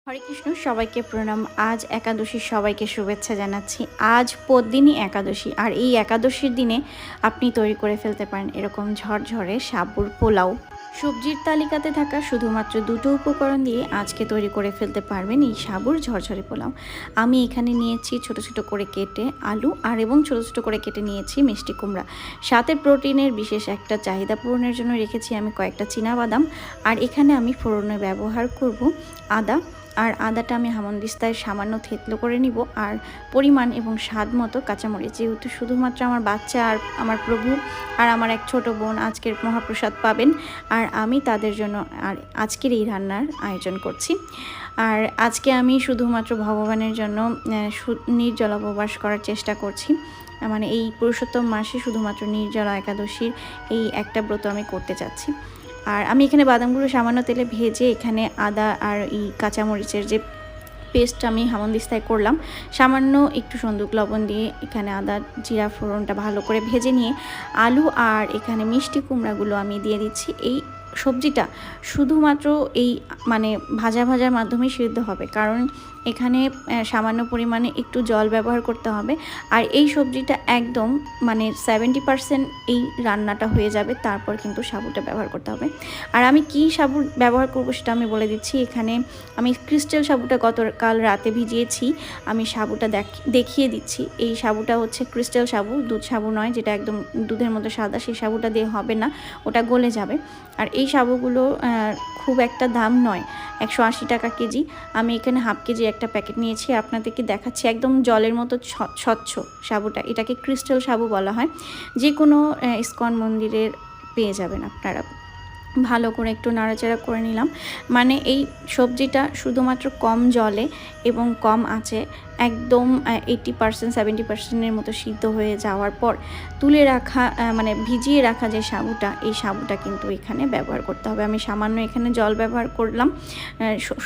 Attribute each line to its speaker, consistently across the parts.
Speaker 1: হরে কৃষ্ণ, সবাইকে প্রণাম। আজ একাদশীর সবাইকে শুভেচ্ছা জানাচ্ছি। আজ পরদিনই একাদশী, আর এই একাদশীর দিনে আপনি তৈরি করে ফেলতে পারেন এরকম ঝরঝরে সাবুর পোলাও। সবজির তালিকাতে থাকা শুধুমাত্র দুটো উপকরণ দিয়ে আজকে তৈরি করে ফেলতে পারবেন এই সাবুর ঝরঝরে পোলাও। আমি এখানে নিয়েছি ছোট ছোট করে কেটে আলু এবং ছোট ছোট করে কেটে নিয়েছি মিষ্টি কুমড়া। সাথে প্রোটিনের বিশেষ একটা চাহিদা পূরণের জন্য রেখেছি আমি কয়েকটা চীনাবাদাম। আর এখানে আমি ফোড়নে ব্যবহার করব আদা। আর আদাটা আমি হামনদিস্তায় সামান্য থেতলো করে নিব, আর পরিমাণ এবং স্বাদ মতো কাঁচামরিচ। যেহেতু শুধুমাত্র আমার বাচ্চা আর আমার প্রভু আর আমার এক ছোট বোন আজকের মহাপ্রসাদ পাবেন, আর আমি তাদের জন্য আর আজকের এই রান্নার আয়োজন করছি। আর আজকে আমি শুধুমাত্র ভগবানের জন্য নির্জলা উপবাস করার চেষ্টা করছি। মানে এই পুরুষোত্তম মাসে শুধুমাত্র নির্জলা একাদশীর এই একটা ব্রত আমি করতে চাচ্ছি। আর আমি এখানে বাদামগুলো সামান্য তেলে ভেজে এখানে আদা আর এই কাঁচামরিচের যে পেস্ট আমি হামনদিস্তায় করলাম, সামান্য একটু সন্দুক লবণ দিয়ে এখানে আদা জিরা ফোড়নটা ভালো করে ভেজে নিয়ে আলু আর এখানে মিষ্টি কুমড়াগুলো আমি দিয়ে দিচ্ছি। এই সবজিটা শুধুমাত্র এই মানে ভাজার মাধ্যমেই সিদ্ধ হবে, কারণ এখানে সামান্য পরিমাণে একটু জল ব্যবহার করতে হবে। আর এই সবজিটা একদম মানে 70% এই রান্নাটা হয়ে যাবে, তারপর কিন্তু সাবুটা ব্যবহার করতে হবে। আর আমি কি সাবু ব্যবহার করব সেটা আমি বলে দিচ্ছি। এখানে আমি ক্রিস্টাল সাবুটা গতকাল রাতে ভিজিয়েছি, আমি সাবুটা দেখিয়ে দিচ্ছি। এই সাবুটা হচ্ছে ক্রিস্টাল সাবু, দুধ সাবু নয়, যেটা একদম দুধের মতো সাদা, সেই সাবুটা দিয়ে হবে না, ওটা গলে যাবে। আর এই সাবুগুলো খুব একটা দাম নয়, 180 টাকা কেজি। আমি এখানে হাফ কেজি একটা প্যাকেট নিয়েছি, আপনাদেরকে দেখাচ্ছি। একদম জলের মতো স্বচ্ছ সাবুটা, এটাকে ক্রিস্টাল সাবু বলা হয়। যে কোনো ইস্কন মন্দিরের পেয়ে যাবেন আপনারা। ভালো করে একটু নাড়াচাড়া করে নিলাম। মানে এই সবজিটা শুধুমাত্র কম জলে এবং কম আঁচে একদম 80% 70%-এর মতো সিদ্ধ হয়ে যাওয়ার পর তুলে রাখা মানে ভিজিয়ে রাখা যে সাবুটা, এই সাবুটা কিন্তু এখানে ব্যবহার করতে হবে। আমি সামান্য এখানে জল ব্যবহার করলাম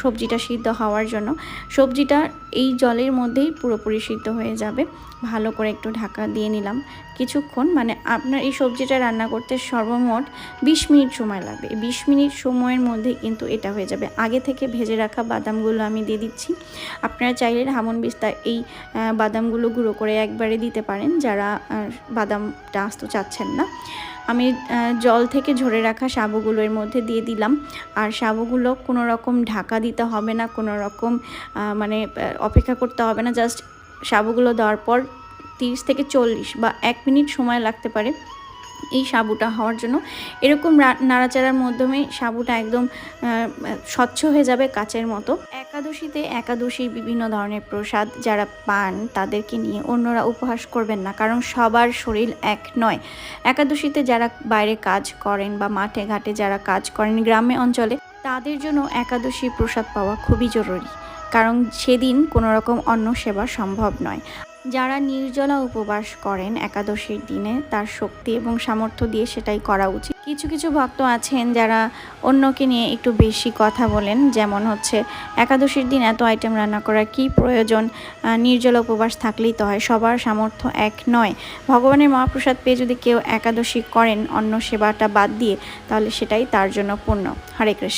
Speaker 1: সবজিটা সিদ্ধ হওয়ার জন্য। সবজিটা এই জলের মধ্যেই পুরোপুরি সিদ্ধ হয়ে যাবে। ভালো করে একটু ঢাকা দিয়ে নিলাম কিছুক্ষণ। মানে আপনার এই সবজিটা রান্না করতে সর্বমোট 20 মিনিট সময় লাগবে। 20 মিনিট সময়ের মধ্যে কিন্তু এটা হয়ে যাবে। আগে থেকে ভেজে রাখা বাদামগুলো আমি দিয়ে দিচ্ছি। আপনারা চাইলে হামনদিস্তায় এই বাদামগুলো গুঁড়ো করে একবারে দিতে পারেন, যারা বাদামটা আস্ত চাচ্ছেন না। আমি জল থেকে ঝরে রাখা সাবুগুলো এর মধ্যে দিয়ে দিলাম। আর সাবুগুলো কোনো রকম ঢাকা দিতে হবে না, কোনো রকম মানে অপেক্ষা করতে হবে না। জাস্ট সাবুগুলো দেওয়ার পর 30 থেকে 40 বা 1 মিনিট সময় লাগতে পারে এই সাবুটা হওয়ার জন্য। এরকম নাড়াচাড়ার মাধ্যমে সাবুটা একদম স্বচ্ছ হয়ে যাবে কাচের মতো। একাদশীতে একাদশীর বিভিন্ন ধরনের প্রসাদ যারা পান তাদেরকে নিয়ে অন্যরা উপহাস করবেন না, কারণ সবার শরীর এক নয়। একাদশীতে যারা বাইরে কাজ করেন বা মাঠে ঘাটে যারা কাজ করেন গ্রামে অঞ্চলে, তাদের জন্য একাদশীর প্রসাদ পাওয়া খুবই জরুরি, কারণ সেদিন কোনো রকম অন্ন সেবা সম্ভব নয়। যারা নির্জলা উপবাস করেন একাদশীর দিনে, তার শক্তি এবং সামর্থ্য দিয়ে সেটাই করা উচিত। কিছু কিছু ভক্ত আছেন যারা অন্যকে নিয়ে একটু বেশি কথা বলেন, যেমন হচ্ছে একাদশীর দিন এত আইটেম রান্না করার কি প্রয়োজন, নির্জলা উপবাস থাকলেই তো হয়, সবার সামর্থ্য এক নয়। ভগবানের মহাপ্রসাদ পেয়ে যদি কেউ একাদশী করেন অন্ন সেবাটা বাদ দিয়ে, তাহলে সেটাই তার জন্য পুণ্য। হরে কৃষ্ণ।